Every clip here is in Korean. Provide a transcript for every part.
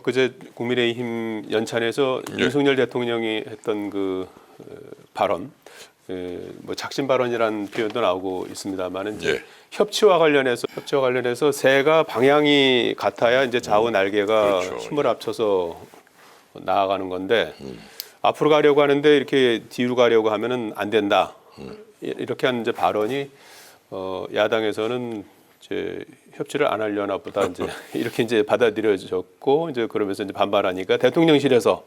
그제 국민의힘 연찬에서 윤석열 대통령이 했던 그 발언, 뭐 작심 발언이라는 표현도 나오고 있습니다만은 이제 협치와 관련해서 새가 방향이 같아야 이제 좌우 날개가 그렇죠. 힘을 합쳐서 나아가는 건데 앞으로 가려고 하는데 이렇게 뒤로 가려고 하면은 안 된다. 이렇게 한 이제 발언이 야당에서는 이제 협치를 안 하려나 보다 이제 이렇게 이제 받아들여졌고 이제 그러면서 이제 반발하니까 대통령실에서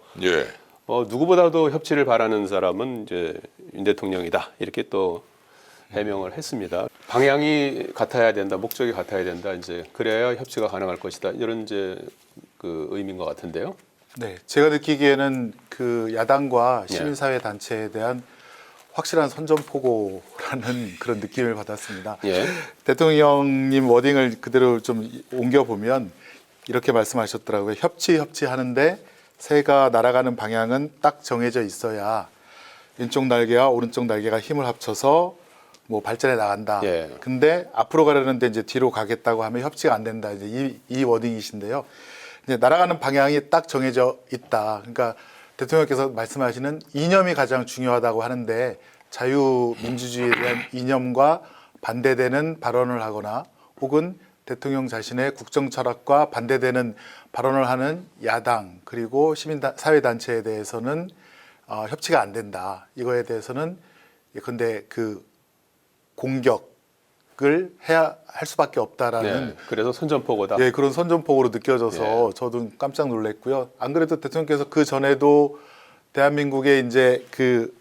누구보다도 협치를 바라는 사람은 이제 윤 대통령이다 이렇게 또 해명을 했습니다. 방향이 같아야 된다, 목적이 같아야 된다 이제 그래야 협치가 가능할 것이다 이런 이제 그 의미인 것 같은데요. 네, 제가 느끼기에는 그 야당과 시민사회 단체에 대한 확실한 선전포고라는 그런 느낌을 받았습니다. 대통령님 워딩을 그대로 좀 옮겨보면 이렇게 말씀하셨더라고요. 협치하는데 새가 날아가는 방향은 딱 정해져 있어야 왼쪽 날개와 오른쪽 날개가 힘을 합쳐서 뭐 발전해 나간다. 근데 앞으로 가려는데 이제 뒤로 가겠다고 하면 협치가 안 된다. 이제 이 워딩이신데요. 이제 날아가는 방향이 딱 정해져 있다. 그러니까 대통령께서 말씀하시는 이념이 가장 중요하다고 하는데 자유민주주의에 대한 이념과 반대되는 발언을 하거나 혹은 대통령 자신의 국정 철학과 반대되는 발언을 하는 야당 그리고 시민사회단체에 대해서는 협치가 안 된다. 이거에 대해서는 근데 그 공격을 해야 할 수밖에 없다라는 그래서 선전포고다. 그런 선전포고로 느껴져서 저도 깜짝 놀랐고요. 안 그래도 대통령께서 그 전에도 대한민국의 이제 그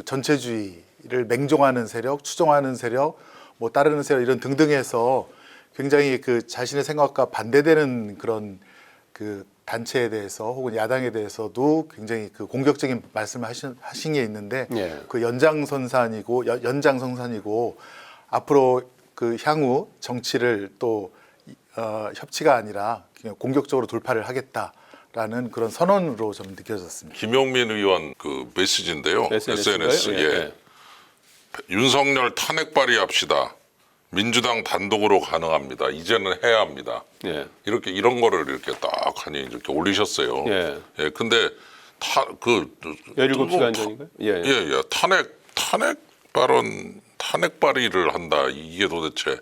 전체주의를 맹종하는 세력, 추종하는 세력, 뭐 따르는 세력 이런 등등해서 굉장히 그 자신의 생각과 반대되는 그런 그 단체에 대해서 혹은 야당에 대해서도 굉장히 그 공격적인 말씀을 하신 게 있는데 그 연장선상이고 앞으로 그 향후 정치를 또 협치가 아니라 그냥 공격적으로 돌파를 하겠다라는 그런 선언으로 좀 느껴졌습니다. 김용민 의원 그 메시지인데요. SNS에 윤석열 탄핵 발의합시다. 민주당 단독으로 가능합니다. 이제는 해야 합니다. 이렇게 이런 거를 이렇게 딱 하니 이렇게 올리셨어요. 근데 17시간 전인가요? 탄핵 발의를 한다. 이게 도대체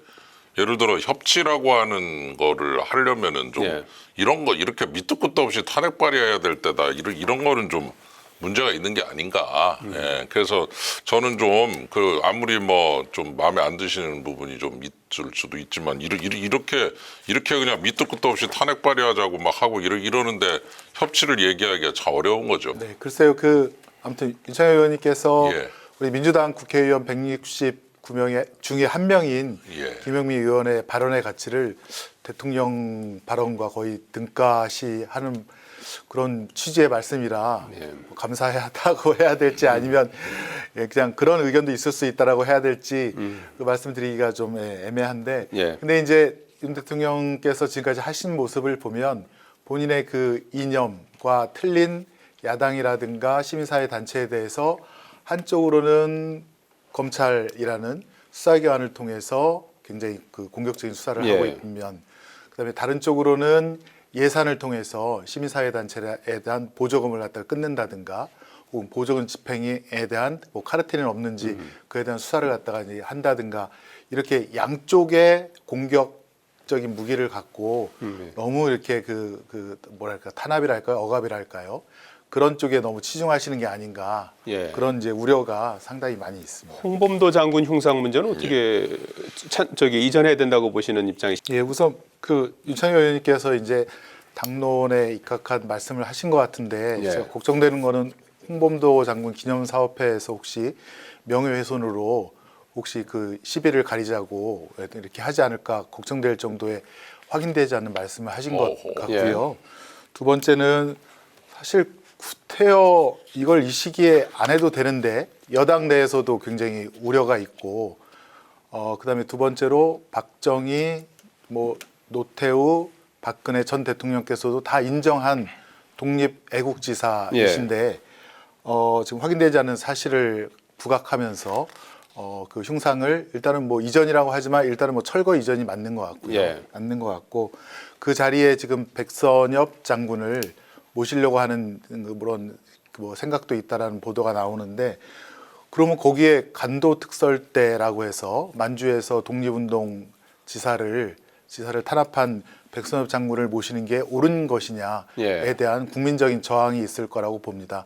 예를 들어 협치라고 하는 거를 하려면은 좀 이런 거 이렇게 밑도 끝도 없이 탄핵 발의해야 될 때다. 이런 거는 좀 문제가 있는 게 아닌가. 그래서 저는 좀 그 아무리 뭐 좀 마음에 안 드시는 부분이 좀 있을 수도 있지만 이렇게 그냥 밑도 끝도 없이 탄핵 발의하자고 막 하고 이러는데 협치를 얘기하기가 참 어려운 거죠. 네, 글쎄요. 아무튼 윤창현 의원님께서 우리 민주당 국회의원 169명 중에 한 명인 김용민 의원의 발언의 가치를 대통령 발언과 거의 등가시하는 그런 취지의 말씀이라 감사하다고 해야 될지 아니면 그냥 그런 의견도 있을 수 있다라고 해야 될지 그 말씀드리기가 좀 애매한데 근데 이제 윤 대통령께서 지금까지 하신 모습을 보면 본인의 그 이념과 틀린 야당이라든가 시민사회 단체에 대해서 한쪽으로는 검찰이라는 수사기관을 통해서 굉장히 그 공격적인 수사를 하고 있면 그다음에 다른 쪽으로는 예산을 통해서 시민사회단체에 대한 보조금을 갖다가 끊는다든가 혹은 보조금 집행에 대한 뭐 카르텔은 없는지 그에 대한 수사를 갖다가 이제 한다든가 이렇게 양쪽의 공격적인 무기를 갖고 너무 이렇게 뭐랄까 탄압이랄까요 억압이랄까요 그런 쪽에 너무 치중하시는 게 아닌가 그런 이제 우려가 상당히 많이 있습니다. 홍범도 장군 흉상 문제는 어떻게 이전해야 된다고 보시는 입장이시죠? 우선 그 윤창현 의원님께서 이제 당론에 입각한 말씀을 하신 것 같은데 제가 걱정되는 거는 홍범도 장군 기념사업회에서 혹시 명예훼손으로 혹시 그 시비를 가리자고 이렇게 하지 않을까 걱정될 정도의 확인되지 않는 말씀을 하신 것 같고요. 두 번째는 사실 구태여 이걸 이 시기에 안 해도 되는데 여당 내에서도 굉장히 우려가 있고 그다음에 두 번째로 박정희 뭐 노태우 박근혜 전 대통령께서도 다 인정한 독립 애국지사이신데 지금 확인되지 않은 사실을 부각하면서 그 흉상을 일단은 뭐 이전이라고 하지만 일단은 뭐 철거 이전이 맞는 것 같고요. 예. 맞는 것 같고 그 자리에 지금 백선엽 장군을 모시려고 하는 그런 뭐 생각도 있다라는 보도가 나오는데 그러면 거기에 간도 특설대라고 해서 만주에서 독립운동 지사를 탄압한 백선엽 장군을 모시는 게 옳은 것이냐에 예. 대한 국민적인 저항이 있을 거라고 봅니다.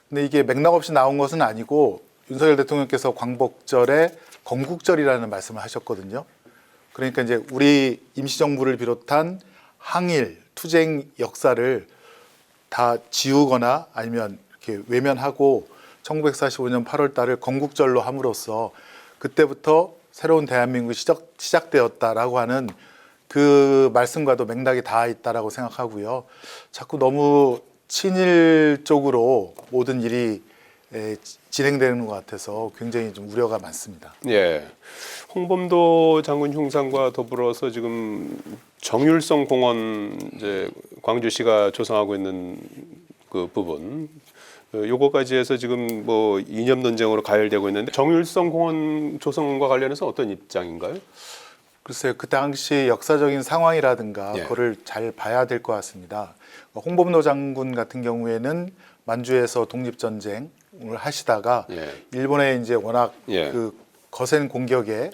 근데 이게 맥락 없이 나온 것은 아니고 윤석열 대통령께서 광복절에 건국절이라는 말씀을 하셨거든요. 그러니까 이제 우리 임시정부를 비롯한 항일, 투쟁 역사를 다 지우거나 아니면 이렇게 외면하고 1945년 8월 달을 건국절로 함으로써 그때부터 새로운 대한민국이 시작되었다라고 하는 그 말씀과도 맥락이 다 있다라고 생각하고요. 자꾸 너무 친일 쪽으로 모든 일이 진행되는 것 같아서 굉장히 좀 우려가 많습니다. 예. 홍범도 장군 흉상과 더불어서 지금 정율성 공원 이제 광주시가 조성하고 있는 그 부분 요거까지 해서 지금 뭐 이념 논쟁으로 가열되고 있는데 정율성 공원 조성과 관련해서 어떤 입장인가요? 글쎄요, 그 당시 역사적인 상황이라든가 예. 그거를 잘 봐야 될 것 같습니다. 홍범도 장군 같은 경우에는 만주에서 독립전쟁을 하시다가 예. 일본에 이제 워낙 예. 그 거센 공격에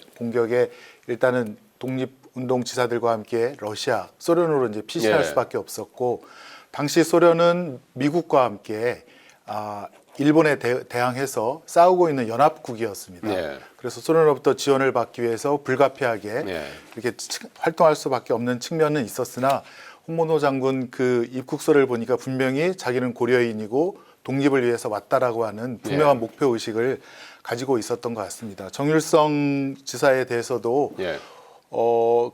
일단은 독립운동지사들과 함께 러시아, 소련으로 이제 피신할 예. 수밖에 없었고 당시 소련은 미국과 함께 일본에 대항해서 싸우고 있는 연합국이었습니다. 예. 그래서 소련으로부터 지원을 받기 위해서 불가피하게 예. 이렇게 활동할 수밖에 없는 측면은 있었으나 홍범도 장군 그 입국서를 보니까 분명히 자기는 고려인이고 독립을 위해서 왔다라고 하는 분명한 예. 목표 의식을 가지고 있었던 것 같습니다. 정율성 지사에 대해서도 예.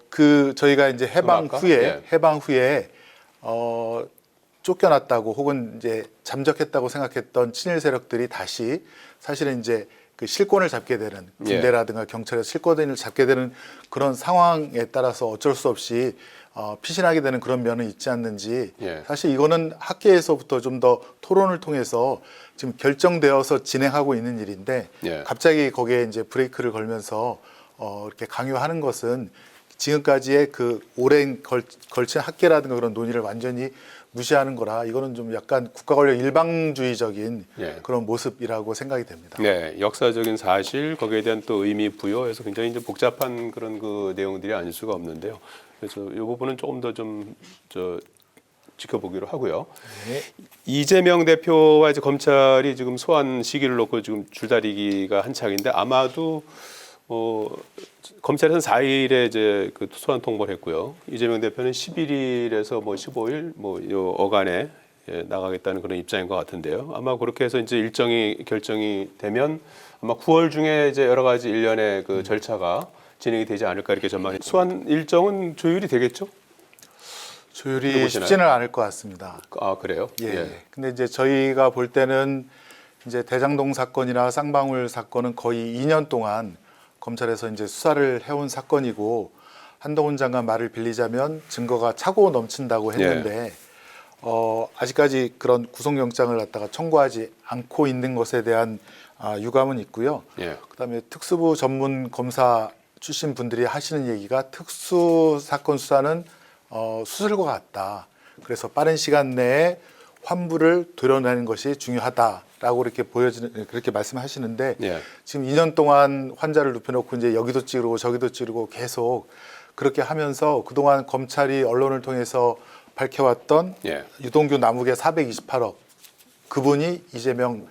그 저희가 이제 해방 아까? 후에 쫓겨났다고 혹은 이제 잠적했다고 생각했던 친일 세력들이 다시 사실은 이제 그 실권을 잡게 되는 군대라든가 경찰에서 실권을 잡게 되는 그런 상황에 따라서 어쩔 수 없이 피신하게 되는 그런 면은 있지 않는지 예. 사실 이거는 학계에서부터 좀 더 토론을 통해서 지금 결정되어서 진행하고 있는 일인데 예. 갑자기 거기에 이제 브레이크를 걸면서 이렇게 강요하는 것은 지금까지의 그 오랜 걸친 학계라든가 그런 논의를 완전히 무시하는 거라 이거는 좀 약간 국가 권력 일방주의적인 예. 그런 모습이라고 생각이 됩니다. 네, 역사적인 사실 거기에 대한 또 의미 부여해서 굉장히 이제 복잡한 그런 그 내용들이 아닐 수가 없는데요. 그래서 이 부분은 조금 더 좀 지켜보기로 하고요. 네. 이재명 대표와 이제 검찰이 지금 소환 시기를 놓고 지금 줄다리기가 한창인데 아마도 검찰에서는 4일에 이제 그 소환 통보를 했고요. 이재명 대표는 11일에서 뭐 15일 요 어간에 나가겠다는 그런 입장인 것 같은데요. 아마 그렇게 해서 이제 일정이 결정이 되면 아마 9월 중에 이제 여러 가지 일련의 그 절차가 진행이 되지 않을까 이렇게 전망해. 소환 일정은 조율이 되겠죠? 조율이 보시나요? 쉽지는 않을 것 같습니다. 아 그래요? 예. 근데 이제 저희가 볼 때는 이제 대장동 사건이나 쌍방울 사건은 거의 2년 동안 검찰에서 이제 수사를 해온 사건이고 한동훈 장관 말을 빌리자면 증거가 차고 넘친다고 했는데 아직까지 그런 구속영장을 갖다가 청구하지 않고 있는 것에 대한 유감은 있고요. 예. 그다음에 특수부 전문 검사 출신 분들이 하시는 얘기가 특수 사건 수사는 수술과 같다. 그래서 빠른 시간 내에 환부를 도려내는 것이 중요하다라고 이렇게 그렇게 말씀하시는데 예. 지금 2년 동안 환자를 눕혀놓고 이제 여기도 찌르고 저기도 찌르고 계속 그렇게 하면서 그동안 검찰이 언론을 통해서 밝혀왔던 예. 유동규 남욱의 428억 그분이 이재명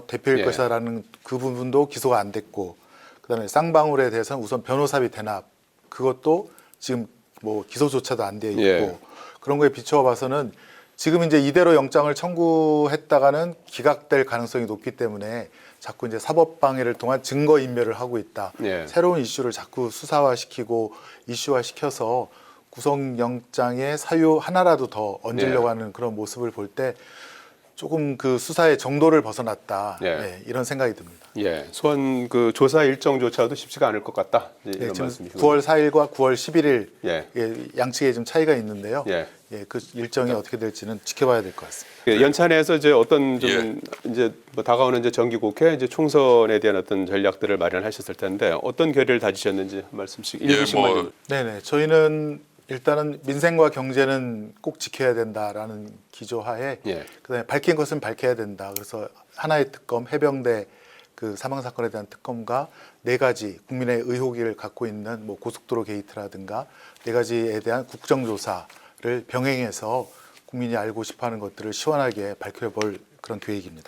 대표일 예. 것이다라는 그 부분도 기소가 안 됐고 그다음에 쌍방울에 대해서는 우선 변호사비 대납 그것도 지금 뭐 기소조차도 안 돼 있고 예. 그런 거에 비추어 봐서는 지금 이제 이대로 영장을 청구했다가는 기각될 가능성이 높기 때문에 자꾸 이제 사법방해를 통한 증거 인멸을 하고 있다. 예. 새로운 이슈를 자꾸 수사화시키고 이슈화시켜서 구속영장의 사유 하나라도 더 얹으려고 예. 하는 그런 모습을 볼 때 조금 그 수사의 정도를 벗어났다. 예. 네, 이런 생각이 듭니다. 예, 소환 그 조사 일정조차도 쉽지가 않을 것 같다. 네, 이런 지금 말씀이시군요. 9월 4일과 9월 11일 예. 양측에 좀 차이가 있는데요. 예. 예, 그 일정이 어떻게 될지는 지켜봐야 될 것 같습니다. 그 연차 내에서 이제 어떤 좀 예. 이제 뭐 다가오는 이제 정기국회 이제 총선에 대한 어떤 전략들을 마련하셨을 텐데 어떤 결의를 다지셨는지 한 말씀씩 예, 1분씩만 뭐 좀. 네네. 저희는 일단은 민생과 경제는 꼭 지켜야 된다라는 기조하에 예. 그다음에 밝힌 것은 밝혀야 된다. 그래서 하나의 특검 해병대 그 사망 사건에 대한 특검과 네 가지 국민의 의혹을 갖고 있는 뭐 고속도로 게이트라든가 네 가지에 대한 국정조사를 병행해서 국민이 알고 싶어하는 것들을 시원하게 밝혀볼 그런 계획입니다.